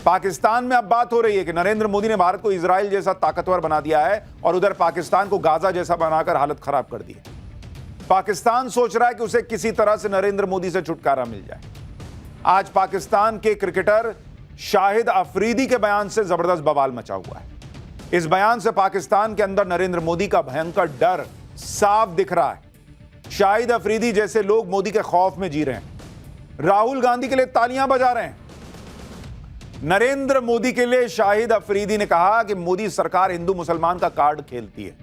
पाकिस्तान में अब बात हो रही है कि नरेंद्र मोदी ने भारत को इजराइल जैसा ताकतवर बना दिया है और उधर पाकिस्तान को गाजा जैसा बनाकर हालत खराब कर दी है। पाकिस्तान सोच रहा है कि उसे किसी तरह से नरेंद्र मोदी से छुटकारा मिल जाए। आज पाकिस्तान के क्रिकेटर शाहिद अफरीदी के बयान से जबरदस्त बवाल मचा हुआ है। इस बयान से पाकिस्तान के अंदर नरेंद्र मोदी का भयंकर डर साफ दिख रहा है। शाहिद अफरीदी जैसे लोग मोदी के खौफ में जी रहे हैं। राहुल गांधी के लिए तालियां बजा रहे हैं। नरेंद्र मोदी के लिए शाहिद अफरीदी ने कहा कि मोदी सरकार हिंदू मुसलमान का कार्ड खेलती है।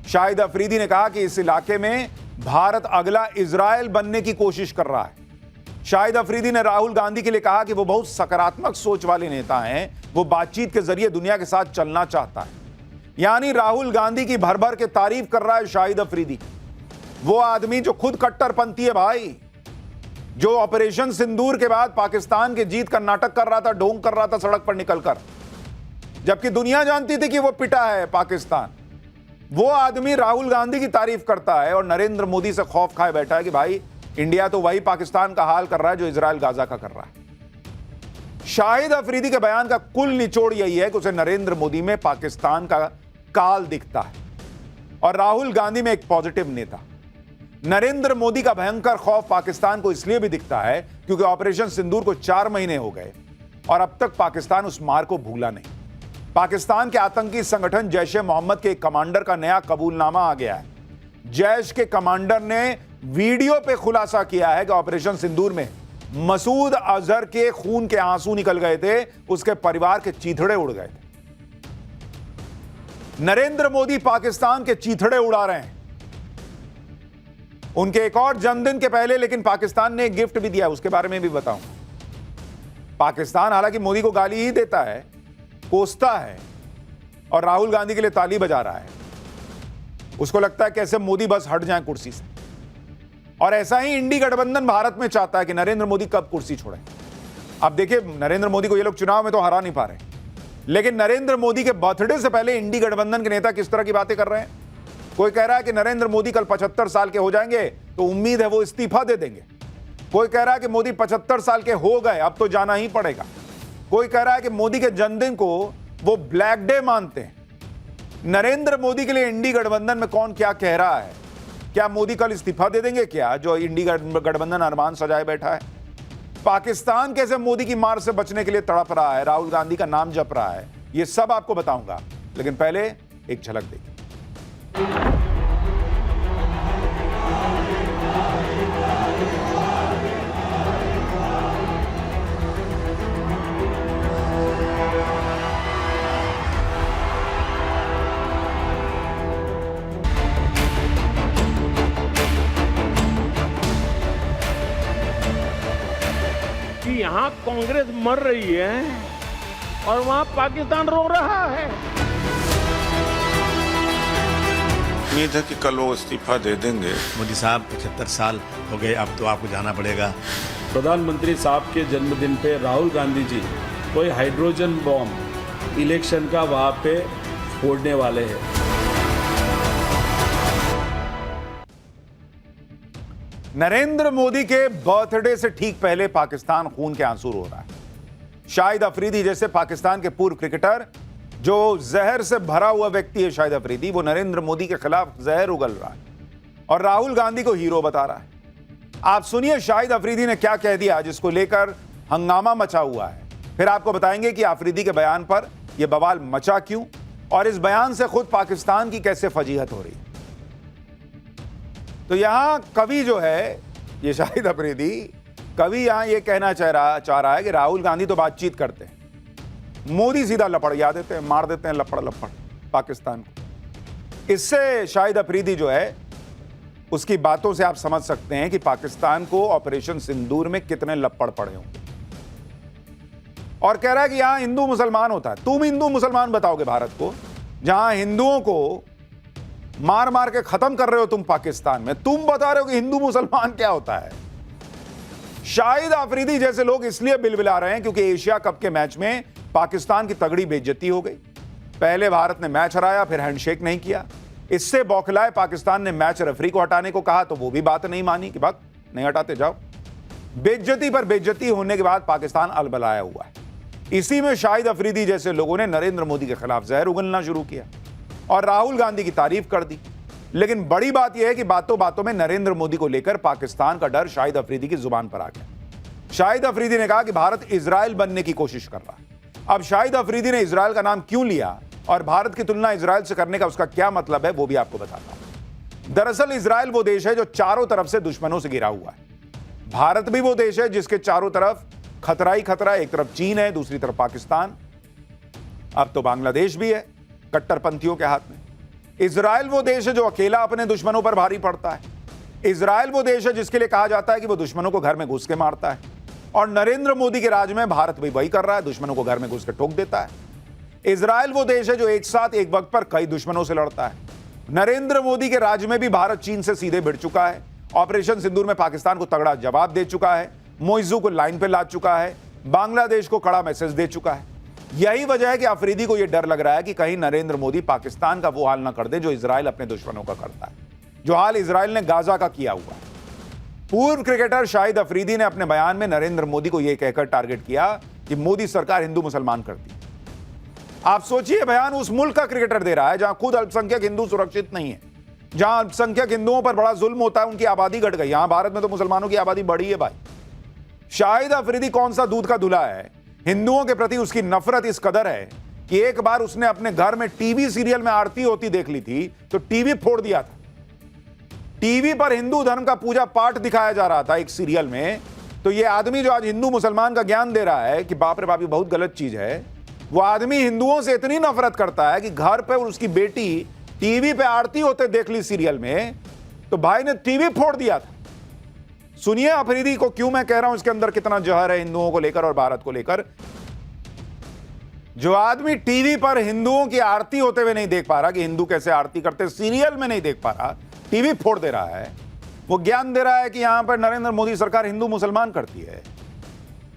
शाहिद अफरीदी ने कहा कि इस इलाके में भारत अगला इजराइल बनने की कोशिश कर रहा है। शाहिद अफरीदी ने राहुल गांधी के लिए कहा कि वो बहुत सकारात्मक सोच वाले नेता हैं, वो बातचीत के जरिए दुनिया के साथ चलना चाहता है। यानी राहुल गांधी की भर भर के तारीफ कर रहा है शाहिद अफरीदी, वो आदमी जो खुद कट्टरपंथी है भाई, जो ऑपरेशन सिंदूर के बाद पाकिस्तान के जीत का नाटक कर रहा था, ढोंग कर रहा था सड़क पर निकलकर, जबकि दुनिया जानती थी कि वो पिटा है पाकिस्तान। वो आदमी राहुल गांधी की तारीफ करता है और नरेंद्र मोदी से खौफ खाए बैठा है कि भाई इंडिया तो वही पाकिस्तान का हाल कर रहा है जो इजराइल गाजा का कर रहा है। शाहिद अफरीदी के बयान का कुल निचोड़ यही है कि उसे नरेंद्र मोदी में पाकिस्तान का काल दिखता है और राहुल गांधी में एक पॉजिटिव नेता। नरेंद्र मोदी का भयंकर खौफ पाकिस्तान को इसलिए भी दिखता है क्योंकि ऑपरेशन सिंदूर को 4 महीने हो गए और अब तक पाकिस्तान उस मार को भूला नहीं। पाकिस्तान के आतंकी संगठन जैश ए मोहम्मद के एक कमांडर का नया कबूलनामा आ गया है। जैश के कमांडर ने वीडियो पे खुलासा किया है कि ऑपरेशन सिंदूर में मसूद अजहर के खून के आंसू निकल गए थे, उसके परिवार के चीथड़े उड़ गए थे। नरेंद्र मोदी पाकिस्तान के चीथड़े उड़ा रहे हैं। उनके एक और जन्मदिन के पहले लेकिन पाकिस्तान ने एक गिफ्ट भी दिया, उसके बारे में भी बताऊंगा। पाकिस्तान हालांकि मोदी को गाली ही देता है, कोसता है और राहुल गांधी के लिए ताली बजा रहा है। उसको लगता है कैसे मोदी बस हट जाए कुर्सी से। और ऐसा ही इंडी गठबंधन भारत में चाहता है कि नरेंद्र मोदी कब कुर्सी छोड़े। अब देखिए, नरेंद्र मोदी को ये लोग चुनाव में तो हरा नहीं पा रहे, लेकिन नरेंद्र मोदी के बर्थडे से पहले इंडी गठबंधन के नेता किस तरह की बातें कर रहे हैं। कोई कह रहा है कि नरेंद्र मोदी कल 75 साल के हो जाएंगे तो उम्मीद है वो इस्तीफा दे देंगे। कोई कह रहा है कि मोदी 75 साल के हो गए, अब तो जाना ही पड़ेगा। कोई कह रहा है कि मोदी के जन्मदिन को वो ब्लैक डे मानते हैं। नरेंद्र मोदी के लिए इंडी गठबंधन में कौन क्या कह रहा है? क्या मोदी कल इस्तीफा दे देंगे क्या, जो इंडी गठबंधन अरमान सजाए बैठा है? पाकिस्तान कैसे मोदी की मार से बचने के लिए तड़प रहा है, राहुल गांधी का नाम जप रहा है, ये सब आपको बताऊंगा, लेकिन पहले एक झलक देखिए। कि यहाँ कांग्रेस मर रही है और वहाँ पाकिस्तान रो रहा है। उम्मीद है कि कल वो इस्तीफा दे देंगे। मोदी साहब 75 साल हो गए, अब तो आपको जाना पड़ेगा। प्रधानमंत्री साहब के जन्मदिन पे राहुल गांधी जी कोई हाइड्रोजन बॉम्ब इलेक्शन का वहाँ पे फोड़ने वाले हैं। नरेंद्र मोदी के बर्थडे से ठीक पहले पाकिस्तान खून के आंसू रो रहा है। शाहिद अफरीदी जैसे पाकिस्तान के पूर्व क्रिकेटर, जो जहर से भरा हुआ व्यक्ति है शाहिद अफरीदी, वो नरेंद्र मोदी के खिलाफ जहर उगल रहा है और राहुल गांधी को हीरो बता रहा है। आप सुनिए शाहिद अफरीदी ने क्या कह दिया, जिसको लेकर हंगामा मचा हुआ है। फिर आपको बताएंगे कि अफरीदी के बयान पर यह बवाल मचा क्यों और इस बयान से खुद पाकिस्तान की कैसे फजीहत हो रही है। तो यहां कवि जो है, ये शाहिद अफरीदी कवि यहां ये कहना चाह रहा है कि राहुल गांधी तो बातचीत करते हैं, मोदी सीधा लपड़िया देते हैं, मार देते हैं लपड़ पाकिस्तान को। इससे शाहिद अफरीदी जो है, उसकी बातों से आप समझ सकते हैं कि पाकिस्तान को ऑपरेशन सिंदूर में कितने लपड़ पड़े होंगे। और कह रहा है कि यहां हिंदू मुसलमान होता है। तुम हिंदू मुसलमान बताओगे भारत को, जहां हिंदुओं को मार मार के खत्म कर रहे हो तुम पाकिस्तान में, तुम बता रहे हो कि हिंदू मुसलमान क्या होता है। शाहिद अफरीदी जैसे लोग इसलिए बिलबिला रहे हैं क्योंकि एशिया कप के मैच में पाकिस्तान की तगड़ी बेइज्जती हो गई। पहले भारत ने मैच हराया, फिर हैंडशेक नहीं किया। इससे बौखलाए पाकिस्तान ने मैच रेफरी को हटाने को कहा, तो वो भी बात नहीं मानी कि बात नहीं हटाते जाओ। बेइज्जती पर बेइज्जती होने के बाद पाकिस्तान अलबलाया हुआ है। इसी में शाहिद अफरीदी जैसे लोगों ने नरेंद्र मोदी के खिलाफ जहर उगलना शुरू किया और राहुल गांधी की तारीफ कर दी। लेकिन बड़ी बात यह है कि बातों बातों में नरेंद्र मोदी को लेकर पाकिस्तान का डर शाहिद अफरीदी की जुबान पर आ गया। शाहिद अफरीदी ने कहा कि भारत इजराइल बनने की कोशिश कर रहा है। अब शाहिद अफरीदी ने इजराइल का नाम क्यों लिया और भारत की तुलना इजराइल से करने का उसका क्या मतलब है, वो भी आपको बताता हूं। दरअसल इजराइल वो देश है जो चारों तरफ से दुश्मनों से घिरा हुआ है। भारत भी वो देश है जिसके चारों तरफ खतरा ही खतरा, एक तरफ चीन है, दूसरी तरफ पाकिस्तान, अब तो बांग्लादेश भी है कट्टरपंथियों के हाथ में। इजराइल वो देश है जो अकेला अपने दुश्मनों पर भारी पड़ता है। इजराइल वो देश है जिसके लिए कहा जाता है कि वो दुश्मनों को घर में घुस के मारता है। और नरेंद्र मोदी के राज में भारत भी वही कर रहा है, दुश्मनों को घर में घुस के ठोक देता है। इजराइल वो देश है जो एक साथ एक वक्त पर कई दुश्मनों से लड़ता है। नरेंद्र मोदी के राज में भी भारत चीन से सीधे भिड़ चुका है। ऑपरेशन सिंदूर में पाकिस्तान को तगड़ा जवाब दे चुका है, मोइजू को लाइन पे ला चुका है, बांग्लादेश को कड़ा मैसेज दे चुका है। यही वजह है कि अफरीदी को यह डर लग रहा है कि कहीं नरेंद्र मोदी पाकिस्तान का वो हाल ना कर दे जो इजराइल अपने दुश्मनों का करता है, जो हाल इजराइल ने गाजा का किया हुआ है। पूर्व क्रिकेटर शाहिद अफरीदी ने अपने बयान में नरेंद्र मोदी को यह कहकर टारगेट किया कि मोदी सरकार हिंदू मुसलमान करती है। आप सोचिए, बयान उस मुल्क का क्रिकेटर दे रहा है जहां खुद अल्पसंख्यक हिंदू सुरक्षित नहीं है, जहां अल्पसंख्यक हिंदुओं पर बड़ा जुल्म होता है, उनकी आबादी घट गई। यहां भारत में तो मुसलमानों की आबादी बढ़ी है भाई। शाहिद अफरीदी कौन सा दूध का धुला है? हिंदुओं के प्रति उसकी नफरत इस कदर है कि एक बार उसने अपने घर में टीवी सीरियल में आरती होती देख ली थी तो टीवी फोड़ दिया था। टीवी पर हिंदू धर्म का पूजा पाठ दिखाया जा रहा था एक सीरियल में, तो ये आदमी जो आज हिंदू मुसलमान का ज्ञान दे रहा है कि बाप रे बाप ये बहुत गलत चीज है, वो आदमी हिंदुओं से इतनी नफरत करता है कि घर पे उसकी बेटी टीवी पे आरती होते देख ली सीरियल में तो भाई ने टीवी फोड़ दिया था। सुनिए अफरीदी को क्यों मैं कह रहा हूं इसके अंदर कितना जहर है हिंदुओं को लेकर और भारत को लेकर। जो आदमी टीवी पर हिंदुओं की आरती होते हुए नहीं देख पा रहा कि हिंदू कैसे आरती करते, सीरियल में नहीं देख पा रहा, टीवी फोड़ दे रहा है, वो ज्ञान दे रहा है कि यहां पर नरेंद्र मोदी सरकार हिंदू मुसलमान करती है।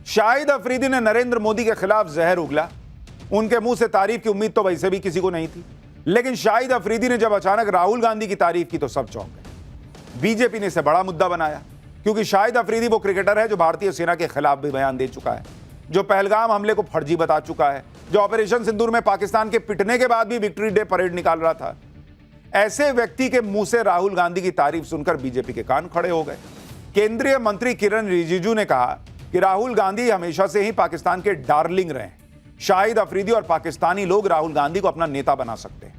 शाहिद अफरीदी ने नरेंद्र मोदी के खिलाफ जहर उगला। उनके मुंह से तारीफ की उम्मीद तो वैसे भी किसी को नहीं थी, लेकिन शाहिद अफरीदी ने जब अचानक राहुल गांधी की तारीफ की तो सब चौंक गए। बीजेपी ने इसे बड़ा मुद्दा बनाया क्योंकि शाहिद अफरीदी वो क्रिकेटर है जो भारतीय सेना के खिलाफ भी बयान दे चुका है, जो पहलगाम हमले को फर्जी बता चुका है, जो ऑपरेशन सिंदूर में पाकिस्तान के पिटने के बाद भी विक्ट्री डे परेड निकाल रहा था। ऐसे व्यक्ति के मुंह से राहुल गांधी की तारीफ सुनकर बीजेपी के कान खड़े हो गए। केंद्रीय मंत्री किरण रिजिजू ने कहा कि राहुल गांधी हमेशा से ही पाकिस्तान के डार्लिंग रहे। शाहिद अफरीदी और पाकिस्तानी लोग राहुल गांधी को अपना नेता बना सकते हैं।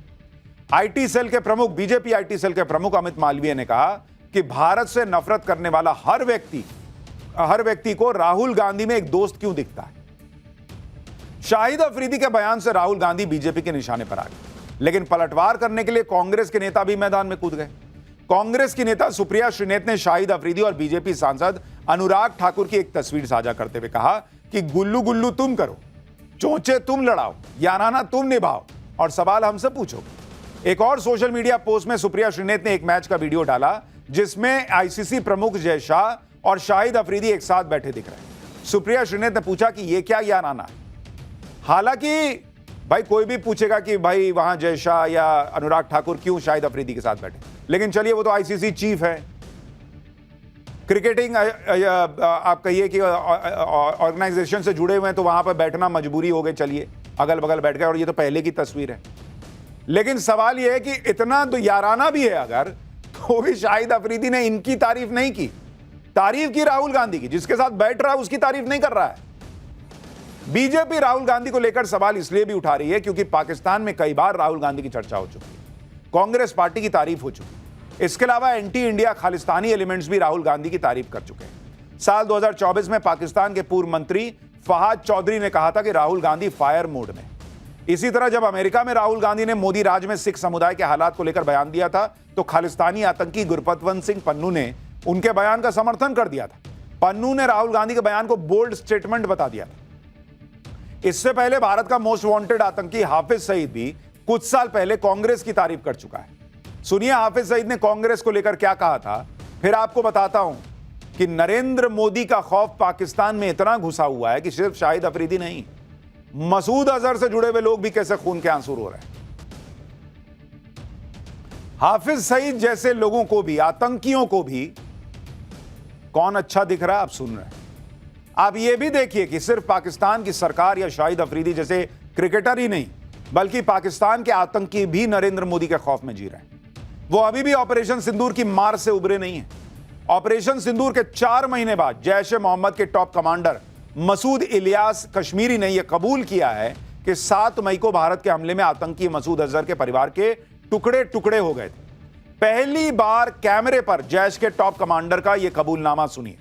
आईटी सेल के प्रमुख, बीजेपी आईटी सेल के प्रमुख अमित मालवीय ने कहा कि भारत से नफरत करने वाला हर व्यक्ति को राहुल गांधी में एक दोस्त क्यों दिखता है। शाहिद अफरीदी के बयान से राहुल गांधी बीजेपी के निशाने पर आ गए, लेकिन पलटवार करने के लिए कांग्रेस के नेता भी मैदान में कूद गए। कांग्रेस की नेता सुप्रिया श्रीनेत ने शाहिद अफरीदी और बीजेपी सांसद अनुराग ठाकुर की एक तस्वीर साझा करते हुए कहा कि गुल्लू गुल्लू तुम करो, चोंचे तुम लड़ाओ, याराना तुम निभाओ और सवाल हमसे पूछोगे। एक और सोशल मीडिया पोस्ट में सुप्रिया श्रीनेत ने एक मैच का वीडियो डाला जिसमें आईसीसी प्रमुख जय शाह और शाहिद अफरीदी एक साथ बैठे दिख रहे हैं। सुप्रिया श्रीनेत ने पूछा कि यह क्या याराना है। हालांकि भाई कोई भी पूछेगा कि भाई वहां जय शाह या अनुराग ठाकुर क्यों शाहिद अफरीदी के साथ बैठे, लेकिन चलिए वो तो आईसीसी चीफ है, क्रिकेटिंग आप कहिए कि ऑर्गेनाइजेशन से जुड़े हुए हैं तो वहां पर बैठना मजबूरी हो गई, चलिए अगल बगल बैठ गए और ये तो पहले की तस्वीर है। लेकिन सवाल यह है कि इतना तो याराना भी है अगर, तो भी शाहिद अफरीदी ने इनकी तारीफ नहीं की, तारीफ की राहुल गांधी की। जिसके साथ बैठ रहा है उसकी तारीफ नहीं कर रहा है। बीजेपी राहुल गांधी को लेकर सवाल इसलिए भी उठा रही है क्योंकि पाकिस्तान में कई बार राहुल गांधी की चर्चा हो चुकी है, कांग्रेस पार्टी की तारीफ हो चुकी है। इसके अलावा एंटी इंडिया खालिस्तानी एलिमेंट्स भी राहुल गांधी की तारीफ कर चुके हैं। साल 2024 में पाकिस्तान के पूर्व मंत्री फहाद चौधरी ने कहा था कि राहुल गांधी फायर मोड में। इसी तरह जब अमेरिका में राहुल गांधी ने मोदी राज में सिख समुदाय के हालात को लेकर बयान दिया था तो खालिस्तानी आतंकी गुरपतवंत सिंह पन्नू ने उनके बयान का समर्थन कर दिया था। पन्नू ने राहुल गांधी के बयान को बोल्ड स्टेटमेंट बता दिया था। इससे पहले भारत का मोस्ट वांटेड आतंकी हाफिज सईद भी कुछ साल पहले कांग्रेस की तारीफ कर चुका है। सुनिए हाफिज सईद ने कांग्रेस को लेकर क्या कहा था, फिर आपको बताता हूं कि नरेंद्र मोदी का खौफ पाकिस्तान में इतना घुसा हुआ है कि सिर्फ शाहिद अफरीदी नहीं, मसूद अजहर से जुड़े हुए लोग भी कैसे खून के आंसू रो रहे हैं। हाफिज सईद जैसे लोगों को भी, आतंकियों को भी कौन अच्छा दिख रहा है, आप सुन रहे हैं। आप ये भी देखिए कि सिर्फ पाकिस्तान की सरकार या शाहिद अफरीदी जैसे क्रिकेटर ही नहीं, बल्कि पाकिस्तान के आतंकी भी नरेंद्र मोदी के खौफ में जी रहे हैं। वो अभी भी ऑपरेशन सिंदूर की मार से उबरे नहीं हैं। ऑपरेशन सिंदूर के 4 महीने बाद जैश ए मोहम्मद के टॉप कमांडर मसूद इलियास कश्मीरी ने यह कबूल किया है कि 7 मई को भारत के हमले में आतंकी मसूद अजहर के परिवार के टुकड़े टुकड़े हो गए थे। पहली बार कैमरे पर जैश के टॉप कमांडर का यह कबूलनामा सुनिए।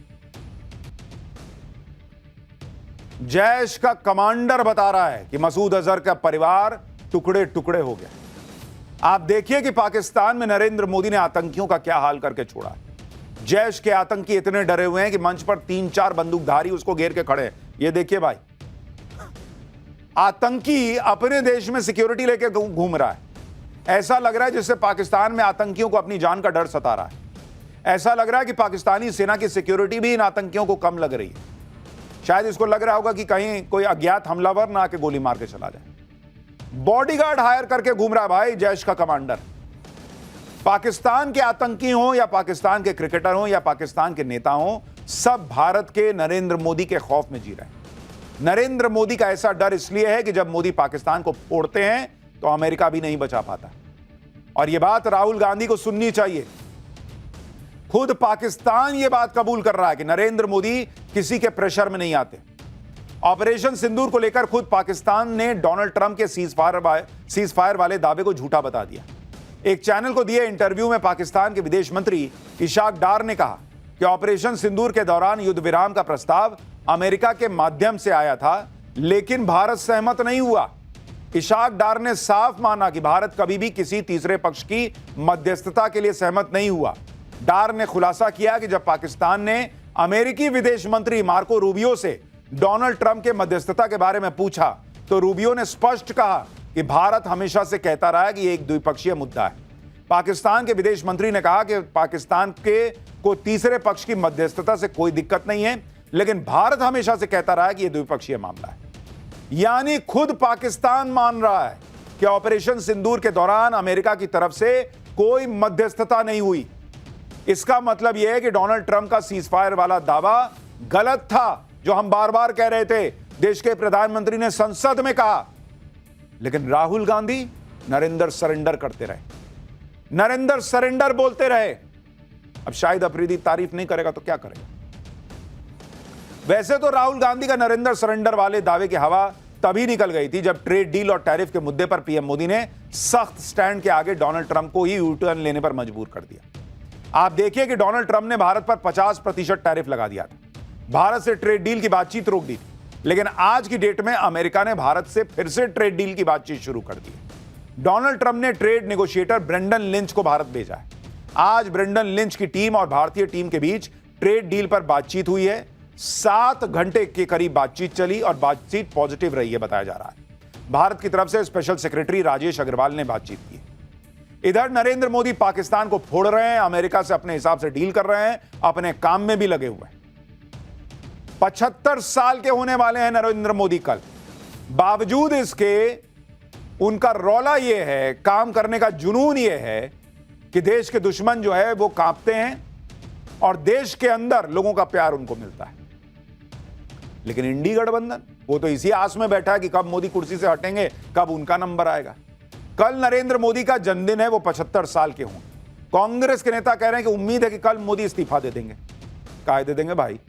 जैश का कमांडर बता रहा है कि मसूद अजहर का परिवार टुकड़े टुकड़े हो गया। आप देखिए कि पाकिस्तान में नरेंद्र मोदी ने आतंकियों का क्या हाल करके छोड़ा। जैश के आतंकी इतने डरे हुए हैं कि मंच पर 3-4 बंदूकधारी उसको घेर के खड़े हैं। ये देखिए भाई, आतंकी अपने देश में सिक्योरिटी लेके घूम रहा है। ऐसा लग रहा है जिससे पाकिस्तान में आतंकियों को अपनी जान का डर सता रहा है। ऐसा लग रहा है कि पाकिस्तानी सेना की सिक्योरिटी भी इन आतंकियों को कम लग रही है। शायद इसको लग रहा होगा कि कहीं कोई अज्ञात हमलावर ना आके गोली मार के चला जाए। बॉडीगार्ड हायर करके घूम रहा है भाई जैश का कमांडर। पाकिस्तान के आतंकी हों या पाकिस्तान के क्रिकेटर हों या पाकिस्तान के नेता हों, सब भारत के नरेंद्र मोदी के खौफ में जी रहे हैं। नरेंद्र मोदी का ऐसा डर इसलिए है कि जब मोदी पाकिस्तान को फोड़ते हैं तो अमेरिका भी नहीं बचा पाता। और यह बात राहुल गांधी को सुननी चाहिए। खुद पाकिस्तान यह बात कबूल कर रहा है कि नरेंद्र मोदी किसी के प्रेशर में नहीं आते। ऑपरेशन सिंदूर को लेकर खुद पाकिस्तान ने डोनाल्ड ट्रंप के सीज फायर वाले दावे को झूठा बता दिया। एक चैनल को दिए इंटरव्यू में पाकिस्तान के विदेश मंत्री इशाक डार ने कहा कि ऑपरेशन सिंदूर के दौरान युद्ध विराम का प्रस्ताव अमेरिका के माध्यम से आया था, लेकिन भारत सहमत नहीं हुआ। इशाक डार ने साफ माना कि भारत कभी भी किसी तीसरे पक्ष की मध्यस्थता के लिए सहमत नहीं हुआ। डार ने खुलासा किया कि जब पाकिस्तान ने अमेरिकी विदेश मंत्री मार्को रूबियो से डोनाल्ड ट्रंप के मध्यस्थता के बारे में पूछा तो रूबियो ने स्पष्ट कहा कि भारत हमेशा से कहता रहा है कि एक द्विपक्षीय मुद्दा है। पाकिस्तान के विदेश मंत्री ने कहा कि पाकिस्तान को तीसरे पक्ष की मध्यस्थता से कोई दिक्कत नहीं है, लेकिन भारत हमेशा से कहता रहा है कि यह द्विपक्षीय मामला है। यानी खुद पाकिस्तान मान रहा है कि ऑपरेशन सिंदूर के दौरान अमेरिका की तरफ से कोई मध्यस्थता नहीं हुई। इसका मतलब यह है कि डोनाल्ड ट्रंप का सीज फायर वाला दावा गलत था, जो हम बार बार कह रहे थे। देश के प्रधानमंत्री ने संसद में कहा, लेकिन राहुल गांधी नरेंद्र सरेंडर करते रहे, नरेंद्र सरेंडर बोलते रहे। अब शाहिद अफरीदी तारीफ नहीं करेगा तो क्या करेगा। वैसे तो राहुल गांधी का नरेंद्र सरेंडर वाले दावे की हवा तभी निकल गई थी जब ट्रेड डील और टैरिफ के मुद्दे पर पीएम मोदी ने सख्त स्टैंड के आगे डोनाल्ड ट्रंप को ही यू टर्न लेने पर मजबूर कर दिया। आप देखिए कि डोनाल्ड ट्रंप ने भारत पर 50% टैरिफ लगा दिया था, भारत से ट्रेड डील की बातचीत रोक दी थी, लेकिन आज की डेट में अमेरिका ने भारत से फिर से ट्रेड डील की बातचीत शुरू कर दी। डोनाल्ड ट्रंप ने ट्रेड नेगोशिएटर ब्रेंडन लिंच को भारत भेजा है। आज ब्रेंडन लिंच की टीम और भारतीय टीम के बीच ट्रेड डील पर बातचीत हुई है। 7 घंटे के करीब बातचीत चली और बातचीत पॉजिटिव रही है बताया जा रहा है। भारत की तरफ से स्पेशल सेक्रेटरी राजेश अग्रवाल ने बातचीत की। इधर नरेंद्र मोदी पाकिस्तान को फोड़ रहे हैं, अमेरिका से अपने हिसाब से डील कर रहे हैं, अपने काम में भी लगे हुए हैं। 75 साल के होने वाले हैं नरेंद्र मोदी कल। बावजूद इसके उनका रौला यह है, काम करने का जुनून यह है कि देश के दुश्मन जो है वो कांपते हैं और देश के अंदर लोगों का प्यार उनको मिलता है। लेकिन इंडी गठबंधन वो तो इसी आस में बैठा है कि कब मोदी कुर्सी से हटेंगे, कब उनका नंबर आएगा। कल नरेंद्र मोदी का जन्मदिन है, वो 75 साल के हों। कांग्रेस के नेता कह रहे हैं कि उम्मीद है कि कल मोदी इस्तीफा दे देंगे। काहे दे देंगे भाई,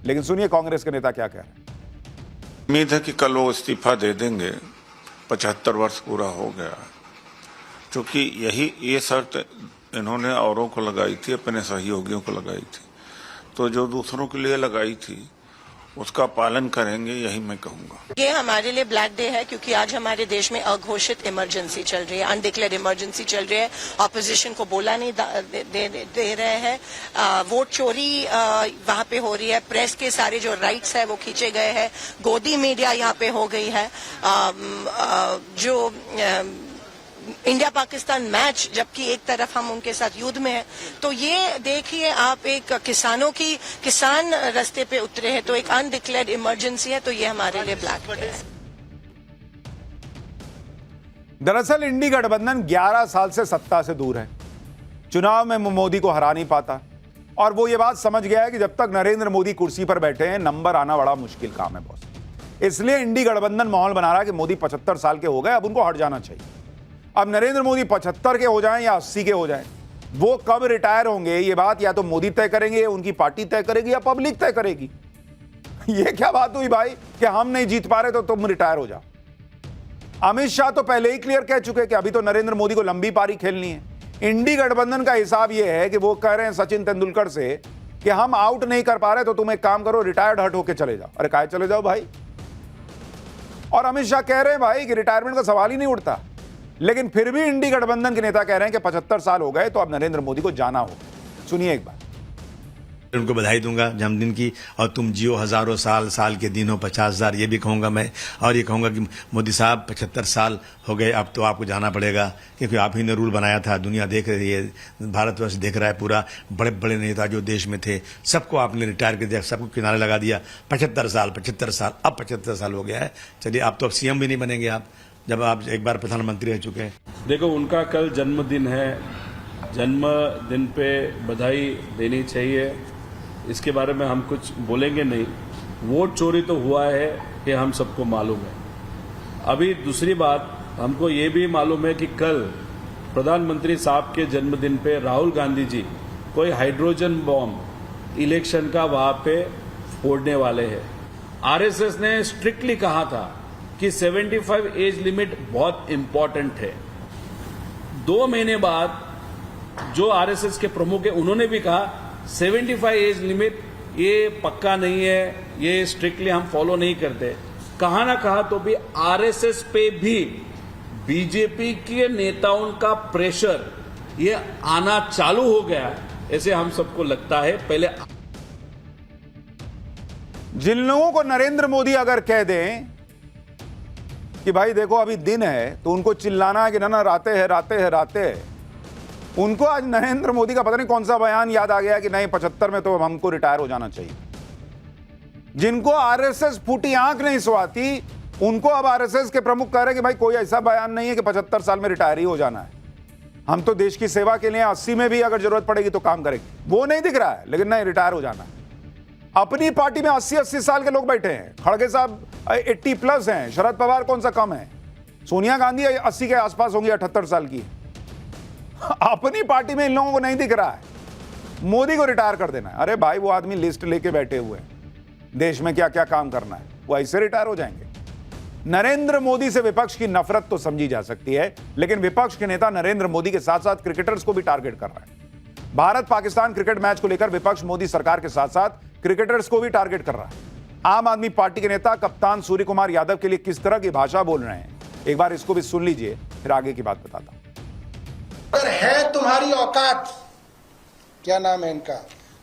लेकिन सुनिए कांग्रेस के नेता क्या कह रहे हैं। उम्मीद है कि कल वो इस्तीफा दे देंगे। 75 वर्ष पूरा हो गया, क्योंकि ये शर्त इन्होंने औरों को लगाई थी, अपने सहयोगियों को लगाई थी, तो जो दूसरों के लिए लगाई थी उसका पालन करेंगे, यही मैं कहूंगा। ये हमारे लिए ब्लैक डे है, क्योंकि आज हमारे देश में अघोषित इमरजेंसी चल रही है, अनडिक्लेयर्ड इमरजेंसी चल रही है। ऑपोजिशन को बोला नहीं दे रहे हैं, वोट चोरी वहां पे हो रही है, प्रेस के सारे जो राइट्स है वो खींचे गए हैं, गोदी मीडिया यहाँ पे हो गई है, जो इंडिया पाकिस्तान मैच, जबकि एक तरफ हम उनके साथ युद्ध में हैं। तो ये देखिए आप, एक किसान रास्ते पे उतरे हैं, तो एक अनडिक्लेयर्ड इमरजेंसी है, तो ये हमारे लिए ब्लैक डे है। दरअसल इंडी गठबंधन 11 साल से सत्ता से दूर है, चुनाव में मोदी को हरा नहीं पाता, और वो ये बात समझ गया है कि जब तक नरेंद्र मोदी कुर्सी पर बैठे हैं नंबर आना बड़ा मुश्किल काम है बॉस। इसलिए इंडी गठबंधन माहौल बना रहा है कि मोदी 75 साल के हो गए, अब उनको हट जाना चाहिए। अब नरेंद्र मोदी 75 के हो जाएं या 80 के हो जाएं, वो कब रिटायर होंगे ये बात या तो मोदी तय करेंगे, उनकी पार्टी तय करेगी या पब्लिक तय करेगी। ये क्या बात हुई भाई कि हम नहीं जीत पा रहे तो तुम रिटायर हो जाओ। अमित शाह तो पहले ही क्लियर कह चुके कि अभी तो नरेंद्र मोदी को लंबी पारी खेलनी है। इंडी गठबंधन का हिसाब यह है कि वो कह रहे हैं सचिन तेंदुलकर से कि हम आउट नहीं कर पा रहे तो तुम एक काम करो, रिटायर्ड हट होके चले जाओ। अरे काहे चले जाओ भाई। और अमित शाह कह रहे हैं भाई कि रिटायरमेंट का सवाल ही नहीं उठता, लेकिन फिर भी इंडी गठबंधन के नेता कह रहे हैं कि 75 साल हो गए तो अब नरेंद्र मोदी को जाना होगा। सुनिए एक बार। उनको बधाई दूंगा जन्मदिन की, और तुम जियो हजारों साल, साल के दिनों 50,000, ये भी कहूंगा मैं। और ये कहूंगा कि मोदी साहब 75 साल हो गए, अब तो आपको जाना पड़ेगा, क्योंकि आप ही ने रूल बनाया था। दुनिया देख रही है, भारतवर्ष देख रहा है पूरा। बड़े बड़े नेता जो देश में थे सबको आपने रिटायर कर दिया, सबको किनारे लगा दिया। 75 साल, 75 साल, अब 75 साल हो गया है। चलिए आप तो अब सीएम भी नहीं बनेंगे आप, जब आप एक बार प्रधानमंत्री रह चुके हैं। देखो, उनका कल जन्मदिन है, जन्मदिन पे बधाई देनी चाहिए, इसके बारे में हम कुछ बोलेंगे नहीं। वोट चोरी तो हुआ है, ये हम सबको मालूम है। अभी दूसरी बात, हमको ये भी मालूम है कि कल प्रधानमंत्री साहब के जन्मदिन पे राहुल गांधी जी कोई हाइड्रोजन बॉम्ब इलेक्शन का वहां पे फोड़ने वाले हैं। आरएसएस ने स्ट्रिक्टली कहा था कि 75 एज लिमिट बहुत इंपॉर्टेंट है। 2 महीने बाद जो आरएसएस के प्रमुख है उन्होंने भी कहा 75 एज लिमिट ये पक्का नहीं है, ये स्ट्रिक्टली हम फॉलो नहीं करते। कहा ना कहा तो भी आरएसएस पे भी बीजेपी के नेताओं का प्रेशर ये आना चालू हो गया, ऐसे हम सबको लगता है। पहले जिन लोगों को नरेंद्र मोदी अगर कह दें कि भाई देखो अभी दिन है, तो उनको चिल्लाना है कि ना राते है, राते है, राते है। उनको आज नरेंद्र मोदी का पता नहीं कौन सा बयान याद आ गया कि नहीं 75 में तो हमको रिटायर हो जाना चाहिए। जिनको आरएसएस फूटी आंख नहीं सुहाती, उनको अब आरएसएस के प्रमुख कह रहे हैं कि भाई कोई ऐसा बयान नहीं है कि 75 साल में रिटायर ही हो जाना है, हम तो देश की सेवा के लिए 80 में भी अगर जरूरत पड़ेगी तो काम करेंगे। वो नहीं दिख रहा है, लेकिन नहीं रिटायर हो जाना है। अपनी पार्टी में 80-80 साल के लोग बैठे हैं। खड़गे साहब 80+ हैं, शरद पवार कौन सा कम है, सोनिया गांधी 80 के आसपास होंगी, 78 साल की। अपनी पार्टी में इन लोगों को नहीं दिख रहा है। मोदी को रिटायर कर देना है। अरे भाई वो आदमी लिस्ट लेके बैठे हुए हैं, देश में क्या क्या काम करना है, वो ऐसे रिटायर हो जाएंगे। नरेंद्र मोदी से विपक्ष की नफरत तो समझी जा सकती है, लेकिन विपक्ष के नेता नरेंद्र मोदी के साथ साथ क्रिकेटर्स को भी टारगेट कर रहा है। भारत पाकिस्तान क्रिकेट मैच को लेकर विपक्ष मोदी सरकार के साथ साथ क्रिकेटर्स को भी टारगेट कर रहा है। आम आदमी पार्टी के नेता कप्तान सूर्य कुमार यादव के लिए किस तरह की भाषा बोल रहे हैं, एक बार इसको भी सुन लीजिए, फिर आगे की बात बताता हूं। अगर है तुम्हारी औकात, क्या नाम है इनका,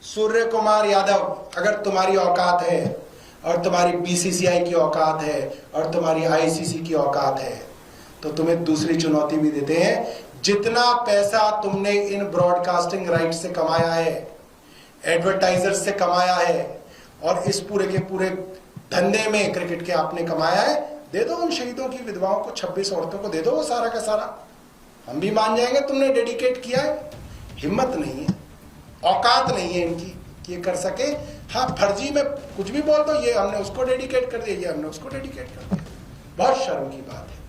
सूर्य कुमार यादव, अगर तुम्हारी औकात है और तुम्हारी बीसीसीआई की औकात है और तुम्हारी आईसीसी की औकात है, तो तुम्हें दूसरी चुनौती भी देते हैं। जितना पैसा तुमने इन ब्रॉडकास्टिंग राइट से कमाया है, एडवर्टाइजर से कमाया है, और इस पूरे के पूरे धंधे में क्रिकेट के आपने कमाया है, दे दो उन शहीदों की विधवाओं को, 26 औरतों को दे दो वो सारा का सारा। हम भी मान जाएंगे तुमने डेडिकेट किया है। हिम्मत नहीं है, औकात नहीं है इनकी कि ये कर सके। हाँ, फर्जी में कुछ भी बोल दो, ये हमने उसको डेडिकेट कर दिया, ये हमने उसको डेडिकेट कर दिया। बहुत शर्म की बात है।